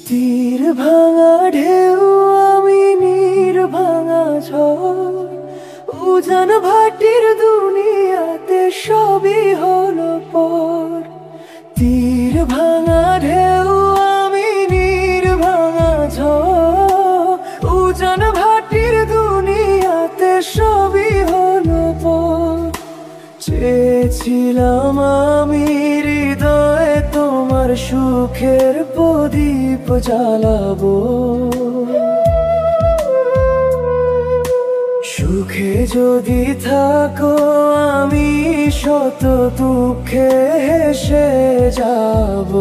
তীর ভাঙা ঢেউ আমি নীর ভাঙা ঝড়, উজান ভাটির দুনিয়াতে সবই হলো পর। তীর ভাঙা ঢেউ আমি নীর ভাঙা ঝড়, উজান ভাটির দুনিয়াতে সবই হলো পর। চেয়েছিলাম আমি হৃদয়ে তোমার সুখের প্রদীপ জ্বালাবো, সুখে যদি থাকো আমি শত দুঃখে হেসে যাব।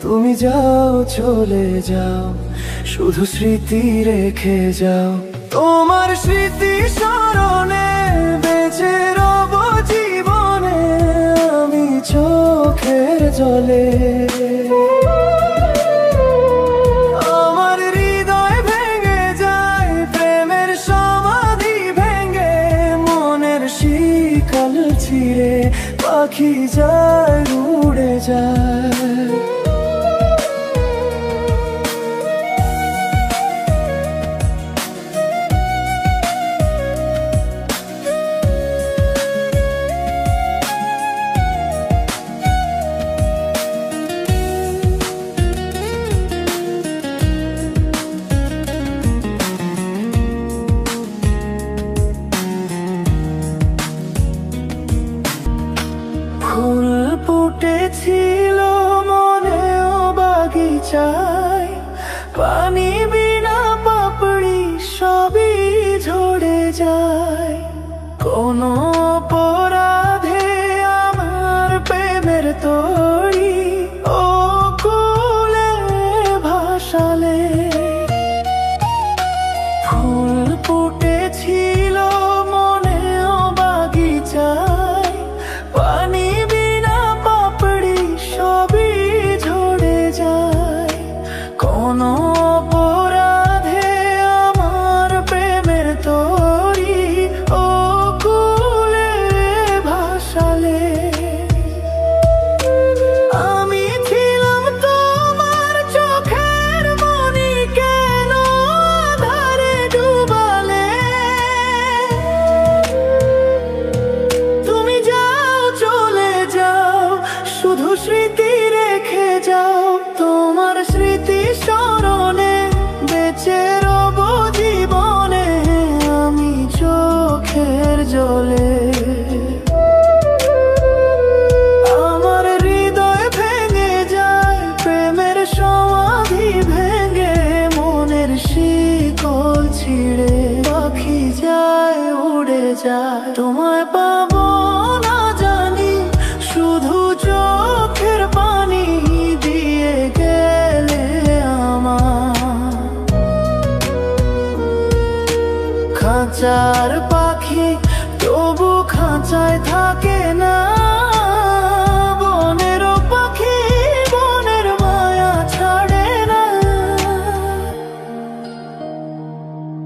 তুমি যাও চলে যাও, শুধু স্মৃতি রেখে যাও। তোমার স্মৃতি স্মরণে বেঁচে রব জীবনে আমি চোখের জলে। আমার হৃদয় ভেঙে যায় প্রেমের সমাধি ভেঙে, মনের শিকল ছিঁড়ে পাখি যায় উড়ে যায়। ফুল ফুটেছিল মনেও বাগিচায়, পানি বিনা পাপড়ি সবই ঝরে যায়। কোনো অপরাধে আমার প্রেমের তরি ও কুলে ভাসালে। ফুল ফুটেছিল মনেও বাগিচায়, পানি বিনা পাপড়ি সবই ঝরে যায়। কোনো অপরাধে আমার প্রেমের তরি ও কুলে ভাসালে। আমি ছিলাম তোমার চোখের মনি, কেন আঁধারে ডুবালে? তুমি যাও চলে যাও, শুধু স্মৃতি রেখে যাও। তোমার স্মৃতি স্মরণে বেঁচে রব জীবনে আমি চোখের জলে। আমার হৃদয় ভেঙে যায় প্রেমের সমাধি ভেঙে, মনের শিকল ছিঁড়ে পাখি যায় উড়ে যায়। তোমায় পাবো না জানি, শুধু চোখের পানি দিয়ে গেলে আমার। খাঁচার পাখি তবু খাঁচায় থাকে না, বনের পাখি বনের মায়া ছাড়ে না।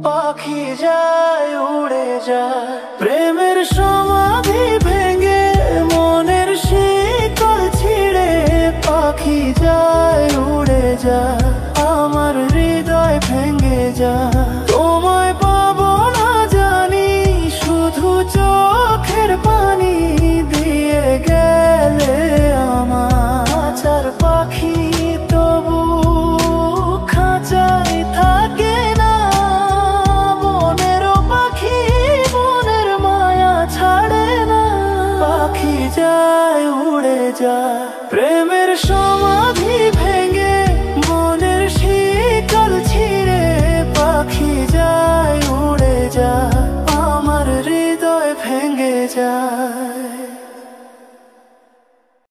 পাখি যায় উড়ে যায় প্রেমের সমাধি ভেঙে, মনের শিকল ছিঁড়ে পাখি যায় উড়ে যায়। আমার হৃদয় ভেঙে যায়, তোমায় পাবো না জানি, শুধু চোখের পানি দিয়ে গেলে আমার। খাঁচার পাখি তবু খাঁচায় থাকে না, বনের পাখি বনের মায়া ছাড়ে না। পাখি যায় উড়ে যায় প্রেমের